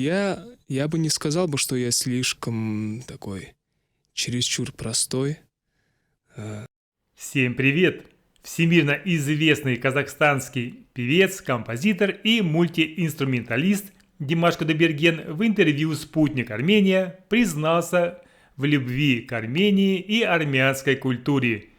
Я бы не сказал бы, что я слишком такой чересчур простой. Всем привет! Всемирно известный казахстанский певец, композитор и мультиинструменталист Димаш Кудайберген в интервью «Спутник Армения» признался в любви к Армении и армянской культуре.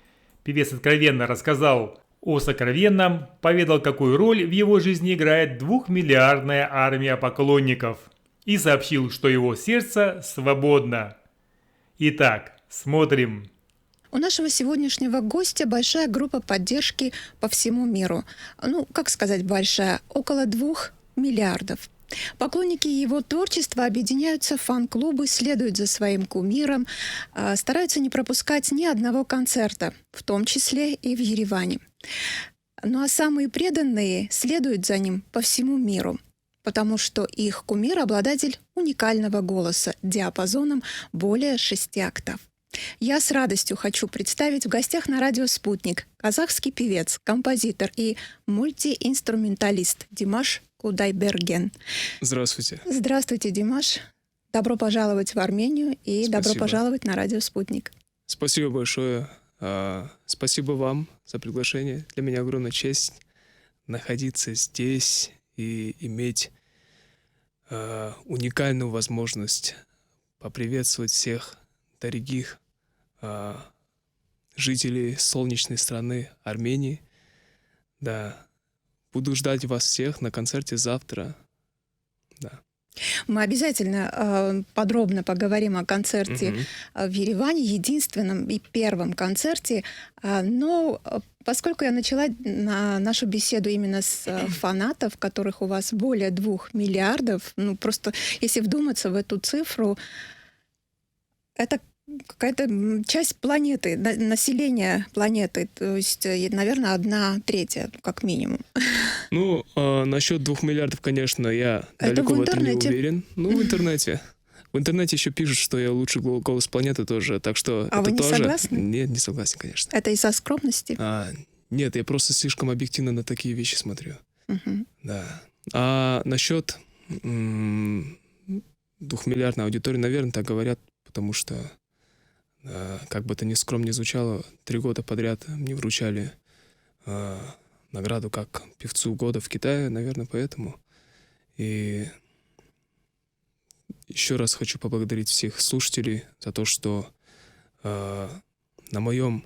Певец откровенно рассказал о сокровенном, поведал, какую роль в его жизни играет 2-миллиардная армия поклонников и сообщил, что его сердце свободно. Итак, смотрим. У нашего сегодняшнего гостя большая группа поддержки по всему миру. Ну, как сказать большая? Около 2 миллиардов. Поклонники его творчества объединяются в фан-клубы, следуют за своим кумиром, стараются не пропускать ни одного концерта, в том числе и в Ереване. Ну а самые преданные следуют за ним по всему миру, потому что их кумир — обладатель уникального голоса диапазоном более 6 октав. Я с радостью хочу представить в гостях на радио «Спутник» казахский певец, композитор и мультиинструменталист Димаш Кудайберген. Здравствуйте. Здравствуйте, Димаш. Добро пожаловать в Армению и Спасибо. добро пожаловать на радио «Спутник». Спасибо большое. Спасибо вам за приглашение. Для меня огромная честь находиться здесь и иметь уникальную возможность поприветствовать всех дорогих жителей солнечной страны Армении. Да, буду ждать вас всех на концерте завтра. Да. Мы обязательно подробно поговорим о концерте в Ереване, единственном и первом концерте. Но поскольку я начала нашу беседу именно с фанатов, которых у вас более 2 миллиардов, ну просто если вдуматься в эту цифру, это какая-то часть планеты, населения планеты, то есть, наверное, 1/3, как минимум. Ну, насчет 2 миллиардов, конечно, я Это далеко в в этом не интернете? уверен. Ну, в интернете. В интернете еще пишут, что я лучший голос планеты тоже, так что А это вы не тоже... согласны? Нет, не согласен, конечно. Это из-за скромности? Нет, я просто слишком объективно на такие вещи смотрю. Мгм. Да. А насчет 2-миллиардной аудитории, наверное, так говорят, потому что, как бы это ни скромно ни звучало, 3 года подряд мне вручали награду как певцу года в Китае, наверное, поэтому. И еще раз хочу поблагодарить всех слушателей за то, что на моем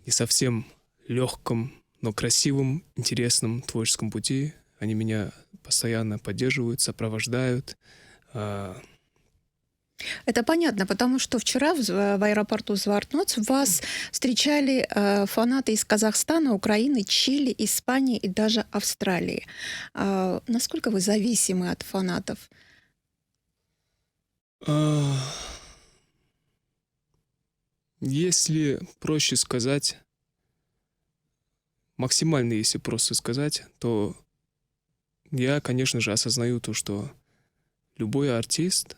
не совсем легком, но красивом, интересном творческом пути они меня постоянно поддерживают, сопровождают. Это понятно, потому что вчера в аэропорту Звартноц вас встречали фанаты из Казахстана, Украины, Чили, Испании и даже Австралии. Насколько вы зависимы от фанатов? Если проще сказать, максимально если просто сказать, то я, конечно же, осознаю то, что любой артист,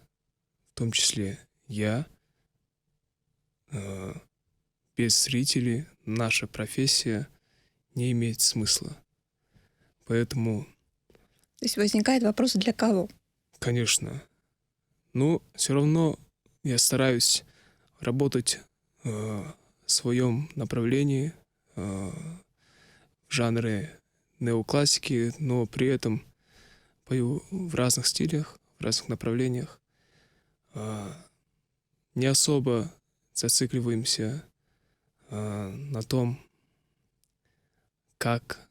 в том числе я, без зрителей наша профессия не имеет смысла. Поэтому, То есть возникает вопрос, для кого? конечно, но все равно я стараюсь работать в своем направлении, в жанре неоклассики, но при этом пою в разных стилях, в разных направлениях. Не особо зацикливаемся на том, как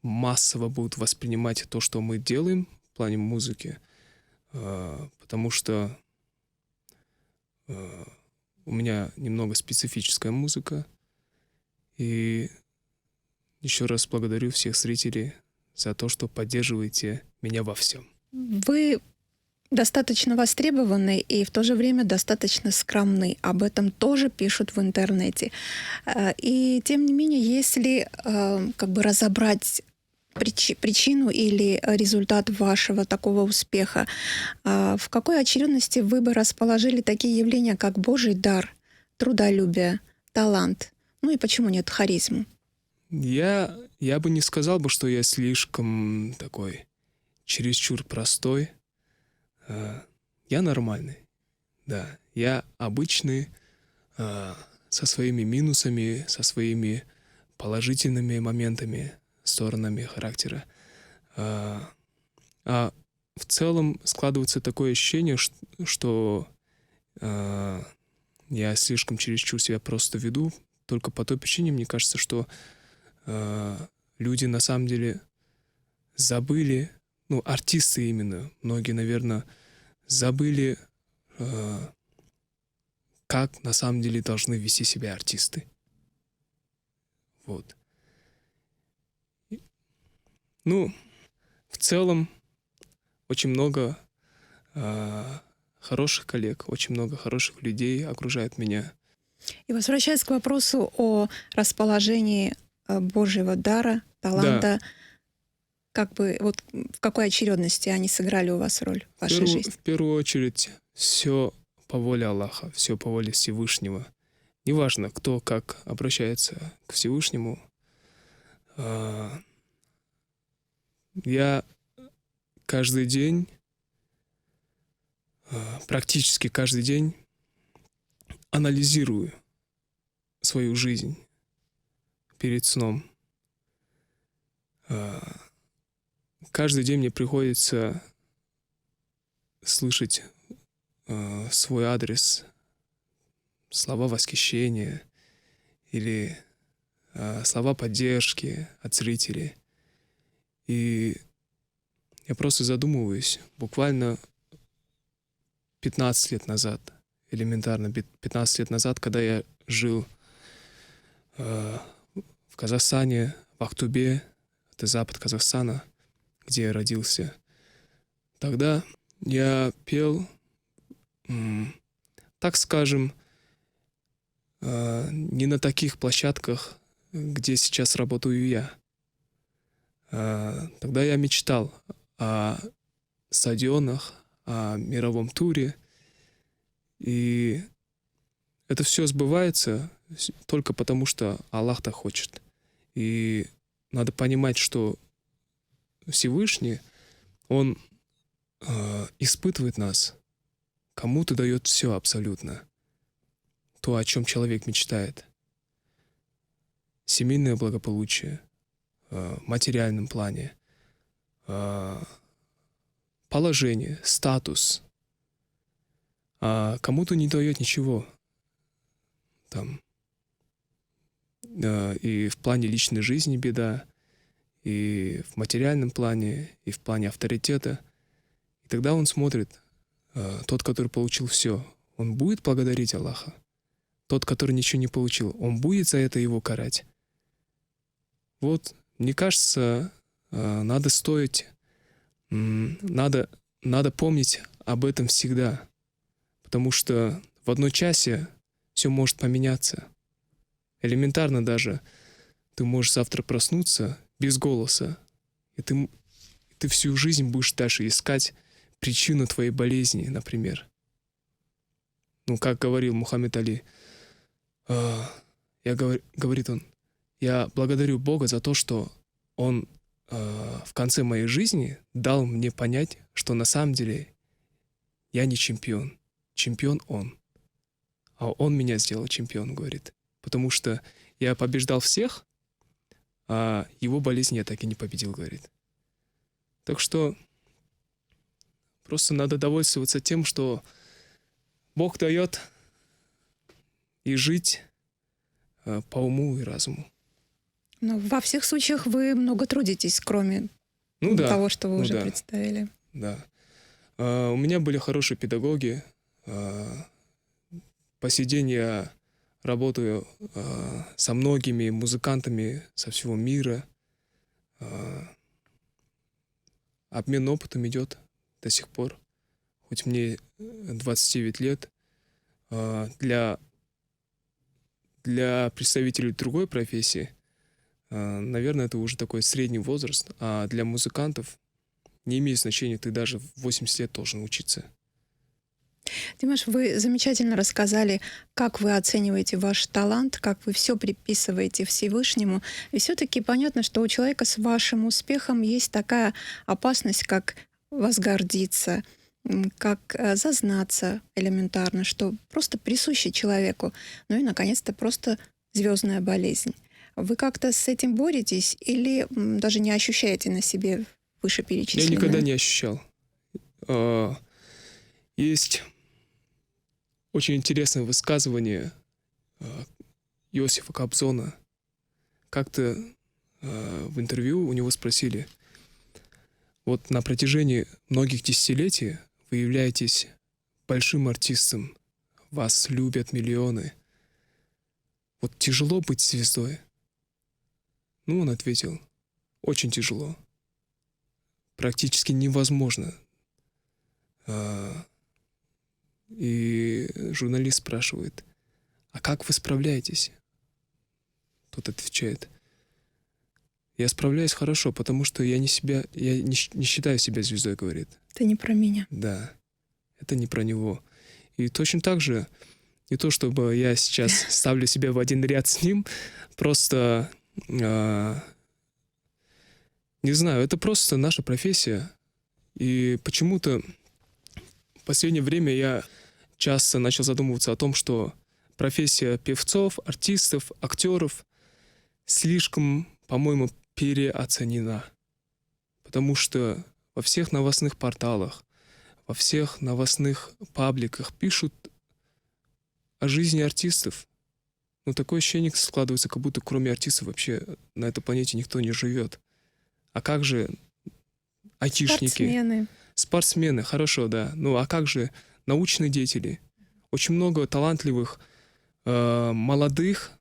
массово будут воспринимать то, что мы делаем в плане музыки, потому что у меня немного специфическая музыка. И еще раз благодарю всех зрителей за то, что поддерживаете меня во всем. Вы достаточно востребованы и в то же время достаточно скромны. Об этом тоже пишут в интернете. И тем не менее, если как бы разобрать причину или результат вашего такого успеха, в какой очередности вы бы расположили такие явления, как Божий дар, трудолюбие, талант, ну и почему нет, харизму? Я бы не сказал бы, что я слишком такой чересчур простой. Я нормальный, да. Я обычный, со своими минусами, со своими положительными моментами, сторонами характера. А в целом складывается такое ощущение, что я слишком чересчур себя просто веду, только по той причине, мне кажется, что люди на самом деле забыли, ну, артисты именно, многие, наверное, забыли, как на самом деле должны вести себя артисты. Вот. Ну, в целом, очень много хороших коллег, очень много хороших людей окружает меня. И возвращаясь к вопросу о расположении Божьего дара, таланта, как бы вот в какой очередности они сыграли у вас роль в вашей жизни? В первую очередь, все по воле Аллаха, все по воле Всевышнего. Неважно, кто как обращается к Всевышнему. Я каждый день, практически каждый день анализирую свою жизнь перед сном. Каждый день мне приходится слышать свой адрес, слова восхищения или слова поддержки от зрителей. И я просто задумываюсь, буквально 15 лет назад, элементарно 15 лет назад, когда я жил в Казахстане, в Актубе, это запад Казахстана, где я родился. Тогда я пел, так скажем, не на таких площадках, где сейчас работаю я. Тогда я мечтал о стадионах, о мировом туре. И это все сбывается только потому, что Аллах так хочет. И надо понимать, что Всевышний, Он испытывает нас. Кому-то дает все абсолютно. То, о чем человек мечтает. Семейное благополучие, в материальном плане, положение, статус. А кому-то не дает ничего. Там. И в плане личной жизни беда, и в материальном плане, и в плане авторитета. И тогда он смотрит, тот, который получил все, он будет благодарить Аллаха. Тот, который ничего не получил, он будет за это его карать. Вот, мне кажется, надо помнить об этом всегда. Потому что в одной часе все может поменяться. Элементарно даже ты можешь завтра проснуться без голоса, и ты всю жизнь будешь дальше искать причину твоей болезни, например. Ну, как говорил Мухаммед Али, говорит он, я благодарю Бога за то, что Он в конце моей жизни дал мне понять, что на самом деле я не чемпион. Чемпион Он. А Он меня сделал чемпион, говорит. Потому что я побеждал всех, а его болезнь я так и не победил, говорит. Так что просто надо довольствоваться тем, что Бог дает, и жить по уму и разуму. Но во всех случаях вы много трудитесь, кроме того, что вы уже представили. Да. У меня были хорошие педагоги. По сей день я работаю со многими музыкантами со всего мира. Обмен опытом идет до сих пор. Хоть мне 29 лет, для представителей другой профессии, наверное, это уже такой средний возраст, а для музыкантов не имеет значения, ты даже в 80 лет должен учиться. Димаш, вы замечательно рассказали, как вы оцениваете ваш талант, как вы все приписываете Всевышнему. И все-таки понятно, что у человека с вашим успехом есть такая опасность, как возгордиться, как зазнаться элементарно, что просто присуще человеку. Ну и, наконец-то, просто звездная болезнь. Вы как-то с этим боретесь или даже не ощущаете на себе Я вышеперечисленное? никогда не ощущал. Есть очень интересное высказывание Иосифа Кобзона. Как-то в интервью у него спросили: вот на протяжении многих десятилетий вы являетесь большим артистом, вас любят миллионы. Вот тяжело быть звездой? Ну, он ответил: очень тяжело. Практически невозможно. И журналист спрашивает: а как вы справляетесь? Тот отвечает: я справляюсь хорошо, потому что я не считаю себя звездой, говорит. Это не про меня. Да, это не про него. И точно так же, не то чтобы я сейчас ставлю себя в один ряд с ним, просто, не знаю, это просто наша профессия. И почему-то в последнее время я часто начал задумываться о том, что профессия певцов, артистов, актеров слишком, по-моему, переоценена. Потому что во всех новостных порталах, во всех новостных пабликах пишут о жизни артистов. Но такое ощущение складывается, как будто кроме артистов вообще на этой планете никто не живет. А как же айтишники? Спортсмены, хорошо, да. Ну а как же научные деятели? Очень много талантливых, молодых,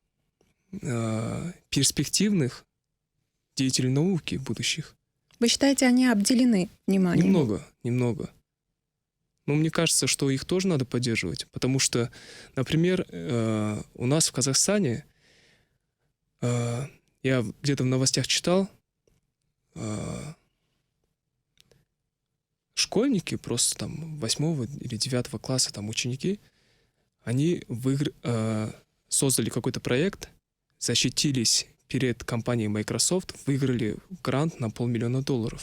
перспективных деятелей науки будущих. Вы считаете, они обделены вниманием? Немного. Но мне кажется, что их тоже надо поддерживать. Потому что, например, у нас в Казахстане, я где-то в новостях читал, школьники, просто там 8 или 9 класса, там ученики, они создали какой-то проект, защитились перед компанией Microsoft, выиграли грант на $500 000.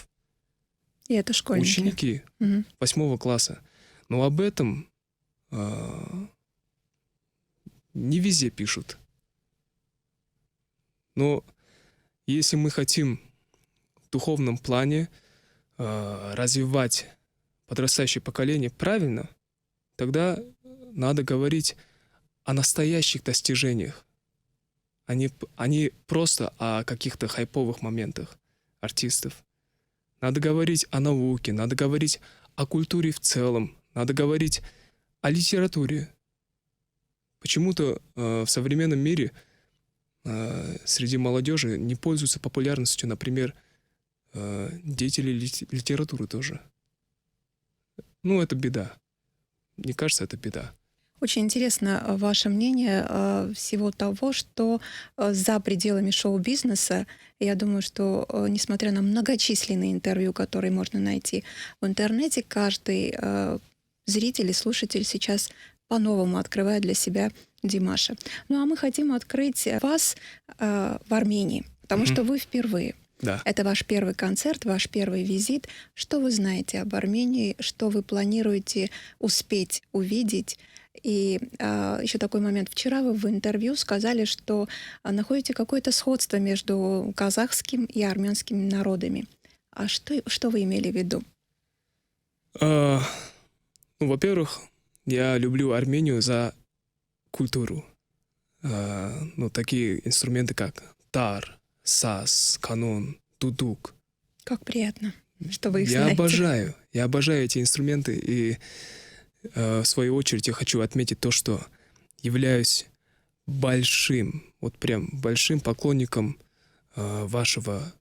И это школьники. Ученики 8 класса. Но об этом не везде пишут. Но если мы хотим в духовном плане развивать подрастающее поколение правильно, тогда надо говорить о настоящих достижениях, а не просто о каких-то хайповых моментах артистов. Надо говорить о науке, надо говорить о культуре в целом, надо говорить о литературе. Почему-то в современном мире среди молодежи не пользуются популярностью, например, деятели литературы тоже. Ну, это беда. Мне кажется, это беда. Очень интересно ваше мнение всего того, что за пределами шоу-бизнеса. Я думаю, что несмотря на многочисленные интервью, которые можно найти в интернете, каждый зритель и слушатель сейчас по-новому открывает для себя Димаша. Ну а мы хотим открыть вас в Армении, потому что вы впервые. Да. Это ваш первый концерт, ваш первый визит. Что вы знаете об Армении? Что вы планируете успеть увидеть? И еще такой момент. Вчера вы в интервью сказали, что находите какое-то сходство между казахским и армянским народами. А что вы имели в виду? Ну, во-первых, я люблю Армению за культуру. Ну, такие инструменты, как тар, саз, канун, дудук. Как приятно, что вы их знаете. Я обожаю эти инструменты, и в свою очередь я хочу отметить то, что являюсь большим, вот прям большим поклонником вашего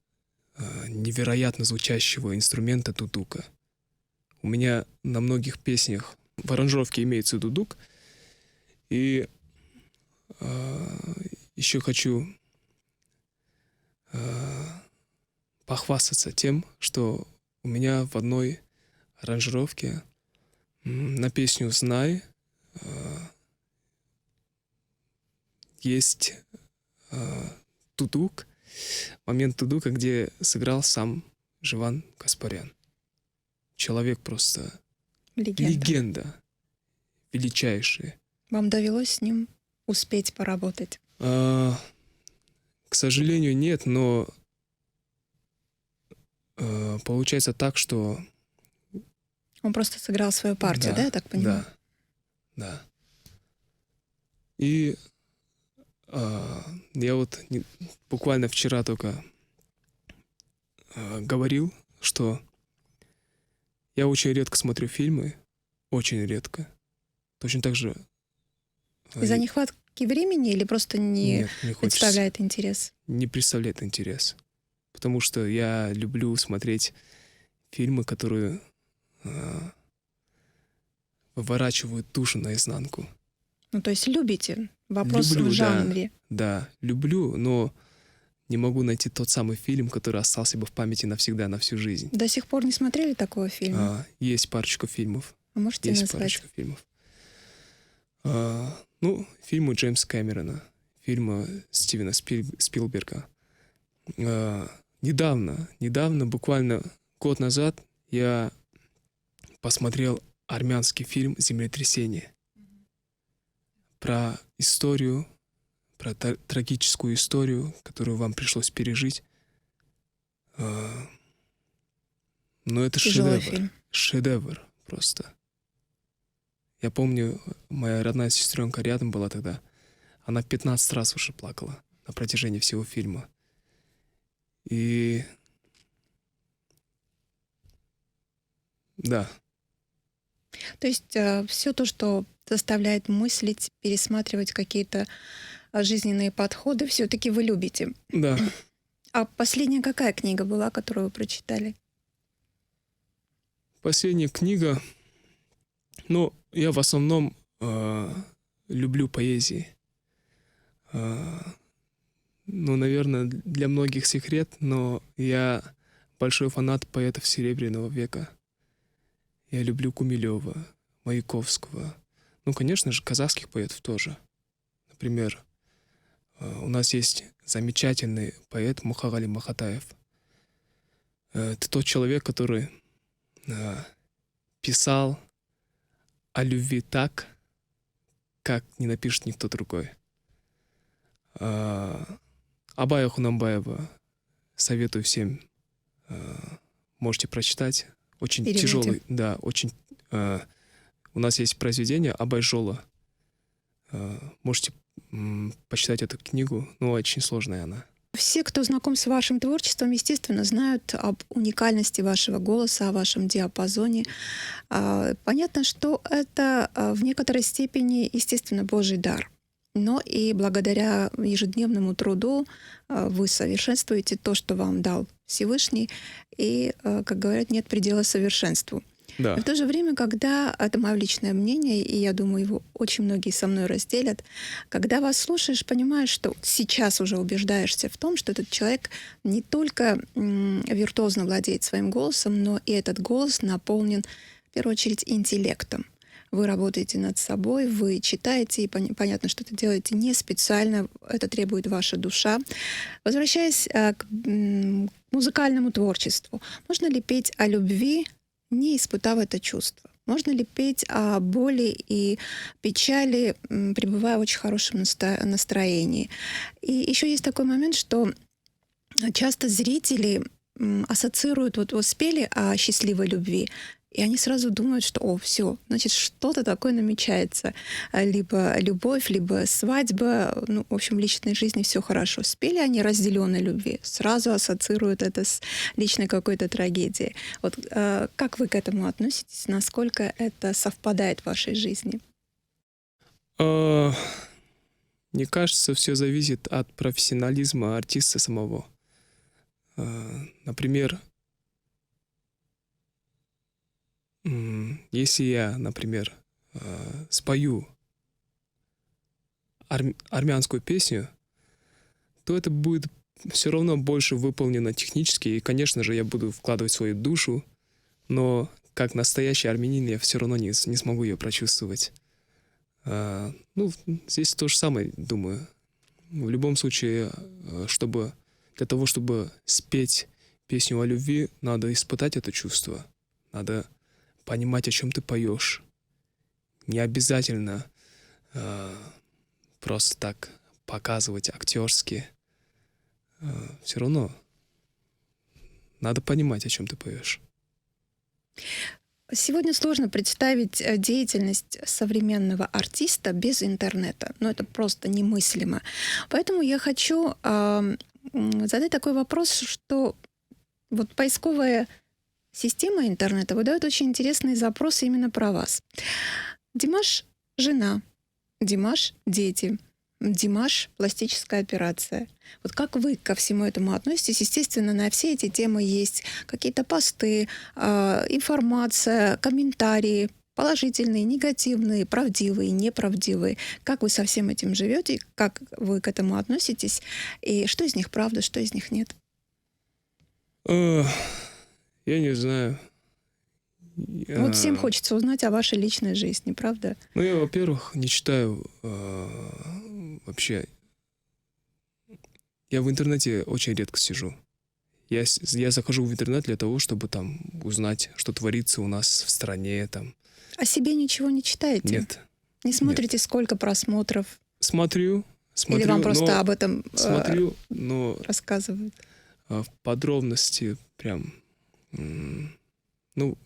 невероятно звучащего инструмента дудука. У меня на многих песнях в аранжировке имеется дудук, и еще хочу похвастаться тем, что у меня в одной аранжировке На песню «Знай» э, есть тудук, момент тудука, где сыграл сам Живан Каспарян. Человек просто Легенда. легенда, величайшая. Вам довелось с ним успеть поработать? К сожалению, нет, но получается так, что... Он просто сыграл свою партию, да, я так понимаю? Да. И я вот буквально вчера только говорил, что я очень редко смотрю фильмы, очень редко. Точно так же... Из-за нехватки времени или просто не Нет, не хочется. представляет интерес? Не представляет интерес. Потому что я люблю смотреть фильмы, которые выворачивают душу наизнанку. Ну, то есть любите? Вопрос Люблю, в жанре. Да, люблю, но не могу найти тот самый фильм, который остался бы в памяти навсегда, на всю жизнь. До сих пор не смотрели такого фильма? Есть парочка фильмов. А можете Есть назвать? парочка фильмов. Фильмы Джеймса Кэмерона, фильмы Стивена Спилберга. Недавно, буквально год назад, я посмотрел армянский фильм «Землетрясение». Про историю, про трагическую историю, которую вам пришлось пережить. Но это Тяжелый шедевр. фильм. Шедевр просто. Я помню, моя родная сестренка рядом была тогда. Она 15 раз уже плакала на протяжении всего фильма. И... Да. То есть все то, что заставляет мыслить, пересматривать какие-то жизненные подходы, все-таки вы любите. Да. А последняя какая книга была, которую вы прочитали? Последняя книга... я в основном люблю поэзии. Наверное, для многих секрет, но я большой фанат поэтов Серебряного века. Я люблю Гумилева, Маяковского. Конечно же, казахских поэтов тоже. Например, у нас есть замечательный поэт Мухагали Махатаев. Это тот человек, который писал о любви так, как не напишет никто другой. Абая Хунамбаева советую всем. Можете прочитать. Очень Переводе. тяжелый, да, очень... у нас есть произведение Абай Жола. Можете почитать эту книгу, очень сложная она. Все, кто знаком с вашим творчеством, естественно, знают об уникальности вашего голоса, о вашем диапазоне. Понятно, что это в некоторой степени, естественно, Божий дар. Но и благодаря ежедневному труду вы совершенствуете то, что вам дал Всевышний. И, как говорят, нет предела совершенству. Да. И в то же время, когда, это мое личное мнение, и я думаю, его очень многие со мной разделят, когда вас слушаешь, понимаешь, что сейчас уже убеждаешься в том, что этот человек не только виртуозно владеет своим голосом, но и этот голос наполнен, в первую очередь, интеллектом. Вы работаете над собой, вы читаете, и понятно, что это делаете не специально, это требует ваша душа. Возвращаясь к музыкальному творчеству, можно ли петь о любви, не испытав это чувство? Можно ли петь о боли и печали, пребывая в очень хорошем настроении? И еще есть такой момент, что часто зрители ассоциируют, вот спели о счастливой любви, и они сразу думают, что все, значит, что-то такое намечается. Либо любовь, либо свадьба. В общем, в личной жизни все хорошо. Спели они разделенной любви, сразу ассоциируют это с личной какой-то трагедией. Вот как вы к этому относитесь? Насколько это совпадает в вашей жизни? Мне кажется, все зависит от профессионализма артиста самого. Например, если я, например, спою армянскую песню, то это будет все равно больше выполнено технически, и, конечно же, я буду вкладывать свою душу, но как настоящий армянин я все равно не смогу ее прочувствовать. Ну, здесь то же самое, думаю. В любом случае, для того, чтобы спеть песню о любви, надо испытать это чувство. Надо понимать, о чем ты поешь. Не обязательно просто так показывать актерски. Все равно надо понимать, о чем ты поешь. Сегодня сложно представить деятельность современного артиста без интернета. Ну, это просто немыслимо. Поэтому я хочу задать такой вопрос, что вот поисковая система интернета выдает очень интересные запросы именно про вас. Димаш — жена, Димаш — дети, Димаш — пластическая операция. Вот как вы ко всему этому относитесь? Естественно, на все эти темы есть какие-то посты, информация, комментарии, положительные, негативные, правдивые, неправдивые. Как вы со всем этим живете? Как вы к этому относитесь? И что из них правда, что из них нет? Я не знаю. Вот всем хочется узнать о вашей личной жизни, правда? Ну, я, во-первых, не читаю вообще. Я в интернете очень редко сижу. Я захожу в интернет для того, чтобы там узнать, что творится у нас в стране. Там. О себе ничего не читаете? Нет. Не смотрите, сколько просмотров? Смотрю. Или вам просто об этом смотрю, но рассказывают? В подробности прям, ну,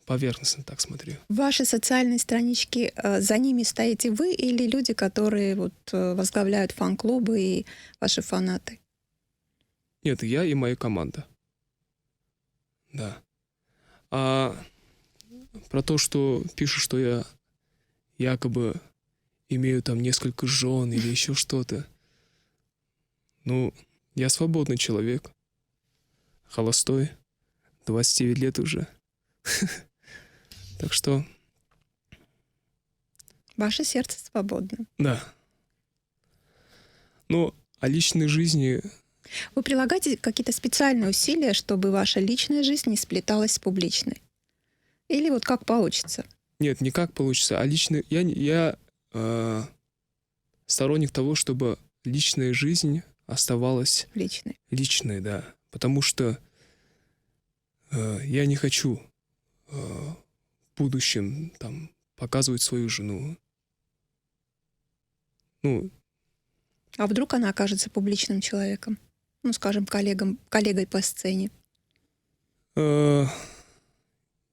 поверхностно так смотрю. Ваши социальные странички, за ними стоите вы или люди, которые вот возглавляют фан-клубы и ваши фанаты? Нет, я и моя команда. Да. А про то, что пишут, что я якобы имею там несколько жен или еще что-то. Ну, я свободный человек. Холостой. 29 лет уже. Так что... Ваше сердце свободно. Да. Но о личной жизни... Вы прилагаете какие-то специальные усилия, чтобы ваша личная жизнь не сплеталась с публичной? Или вот как получится? Нет, не как получится, а личный... Я сторонник того, чтобы личная жизнь оставалась... Личной. Личной, да. Потому что я не хочу в будущем там показывать свою жену. Ну... А вдруг она окажется публичным человеком? Ну, скажем, коллегой по сцене.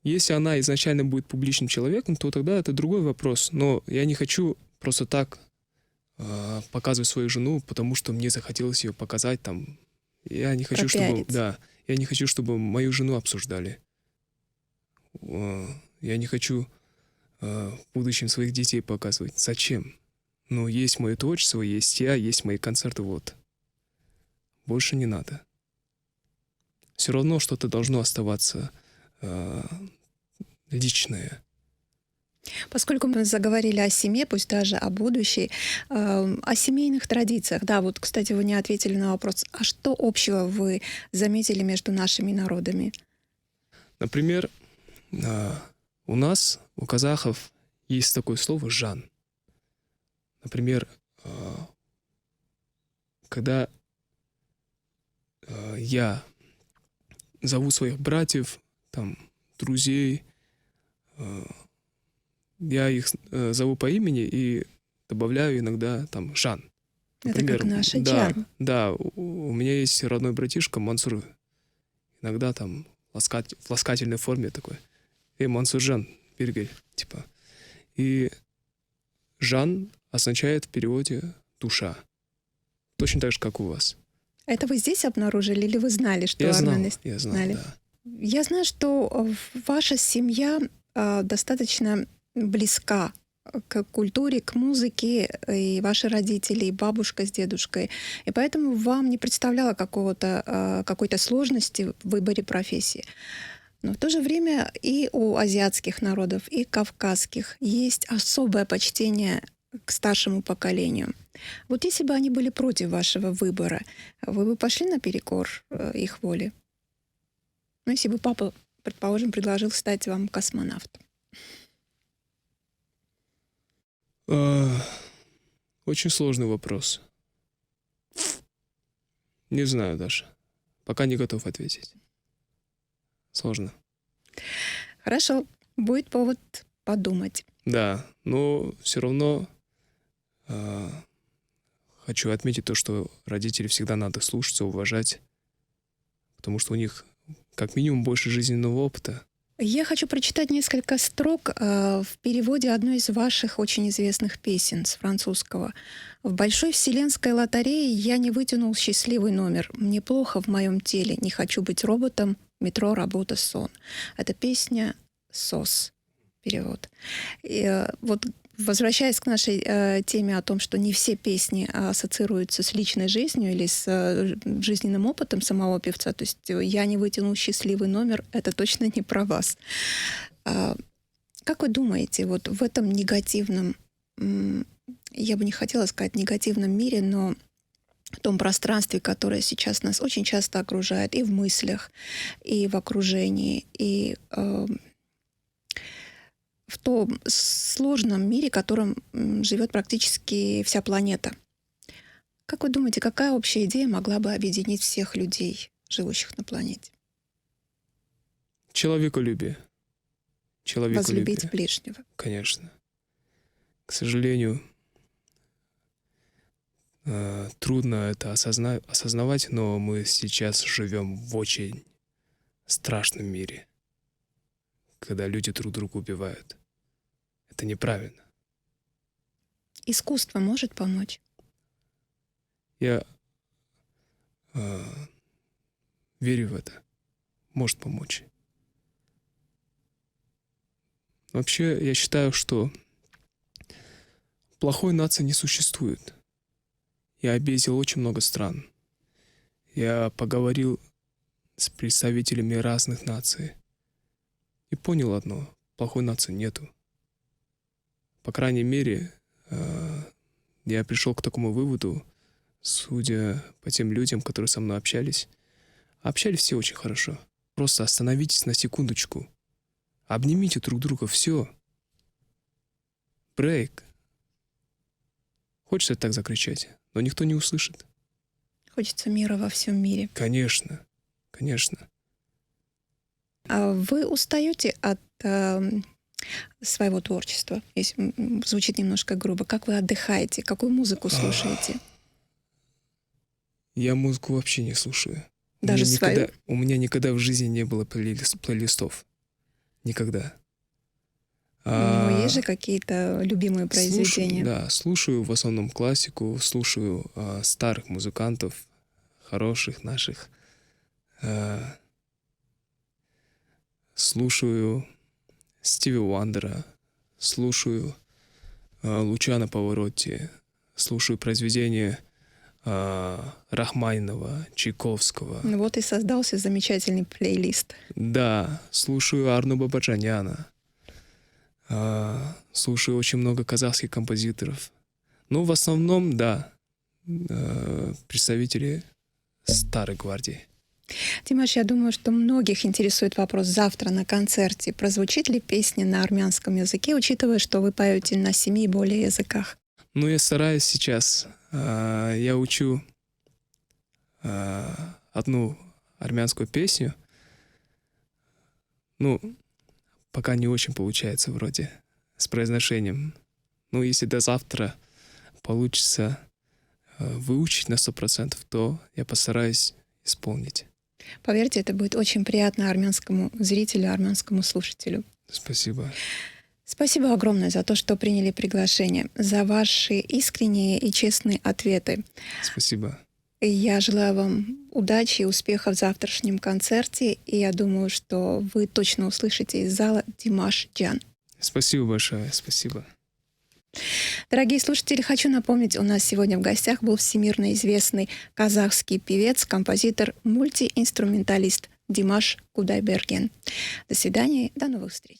Если она изначально будет публичным человеком, то тогда это другой вопрос. Но я не хочу просто так показывать свою жену, потому что мне захотелось ее показать там. Я не хочу, чтобы... Да, я не хочу, чтобы мою жену обсуждали. Я не хочу в будущем своих детей показывать. Зачем? Ну, есть мое творчество, есть я, есть мои концерты, вот. Больше не надо. Все равно что-то должно оставаться личное. Поскольку мы заговорили о семье, пусть даже о будущей, о семейных традициях. Да, вот, кстати, вы не ответили на вопрос, а что общего вы заметили между нашими народами? Например, у нас, у казахов, есть такое слово «жан». Например, когда я зову своих братьев, там, друзей, я их зову по имени и добавляю иногда там «жан». Например, это как наша Джан. Да, у меня есть родной братишка Мансур. Иногда там в ласкательной форме такой. Мансуржан, Биргель, типа. И «жан» означает в переводе «душа». Точно так же, как у вас. Это вы здесь обнаружили или вы знали, что я знал, знали? Да. Я знаю, что ваша семья достаточно близка к культуре, к музыке, и ваши родители, и бабушка с дедушкой. И поэтому вам не представляло какой-то сложности в выборе профессии. Но в то же время и у азиатских народов, и кавказских есть особое почтение к старшему поколению. Вот если бы они были против вашего выбора, вы бы пошли наперекор их воле? Ну, если бы папа предположим, предложил стать вам космонавтом? Очень сложный вопрос. Не знаю даже. Пока не готов ответить. Сложно. Хорошо, будет повод подумать. Да, но все равно хочу отметить то, что родителей всегда надо слушаться, уважать, потому что у них как минимум больше жизненного опыта. Я хочу прочитать несколько строк в переводе одной из ваших очень известных песен с французского. «В большой вселенской лотерее я не вытянул счастливый номер. Мне плохо в моем теле. Не хочу быть роботом. Метро, работа, сон». Это песня «СОС». Перевод. И, вот возвращаясь к нашей теме о том, что не все песни ассоциируются с личной жизнью или с жизненным опытом самого певца, то есть «я не вытянул счастливый номер» — это точно не про вас. Как вы думаете, вот в этом негативном, я бы не хотела сказать негативном мире, но в том пространстве, которое сейчас нас очень часто окружает и в мыслях, и в окружении, и в том сложном мире, в котором живет практически вся планета. Как вы думаете, какая общая идея могла бы объединить всех людей, живущих на планете? Человеколюбие. Возлюбить ближнего. Конечно. К сожалению, трудно это осознавать, но мы сейчас живем в очень страшном мире, когда люди друг друга убивают. Это неправильно. Искусство может помочь? Я верю в это. Может помочь. Вообще, я считаю, что плохой нации не существует. Я объездил очень много стран. Я поговорил с представителями разных наций и понял одно: плохой нации нету. По крайней мере, я пришел к такому выводу, судя по тем людям, которые со мной общались. Общались все очень хорошо. Просто остановитесь на секундочку. Обнимите друг друга, все. Брейк. Хочется так закричать, но никто не услышит. Хочется мира во всем мире. Конечно, конечно. А вы устаете от своего творчества? Если звучит немножко грубо. Как вы отдыхаете? Какую музыку слушаете? Я музыку вообще не слушаю. Даже свою? У меня никогда в жизни не было плейлистов. Никогда. Но есть же какие-то любимые произведения. Слушаю в основном классику, слушаю старых музыкантов, хороших наших. Слушаю Стиви Уандера, слушаю Лучано Паваротти, слушаю произведения Рахманинова, Чайковского. Вот и создался замечательный плейлист. Да, слушаю Арну Бабаджаняна. Слушаю очень много казахских композиторов. Ну, в основном, да, представители старой гвардии. Димаш, я думаю, что многих интересует вопрос: завтра на концерте прозвучит ли песня на армянском языке, учитывая, что вы поете на 7 и более языках? Ну, я стараюсь сейчас. Я учу одну армянскую песню. Ну, пока не очень получается вроде с произношением. Ну, если до завтра получится выучить на 100%, то я постараюсь исполнить. Поверьте, это будет очень приятно армянскому зрителю, армянскому слушателю. Спасибо. Спасибо огромное за то, что приняли приглашение, за ваши искренние и честные ответы. Спасибо. Я желаю вам удачи и успеха в завтрашнем концерте, и я думаю, что вы точно услышите из зала Димаш Джан. Спасибо большое, спасибо. Дорогие слушатели, хочу напомнить, у нас сегодня в гостях был всемирно известный казахский певец, композитор, мультиинструменталист Димаш Кудайберген. До свидания, до новых встреч.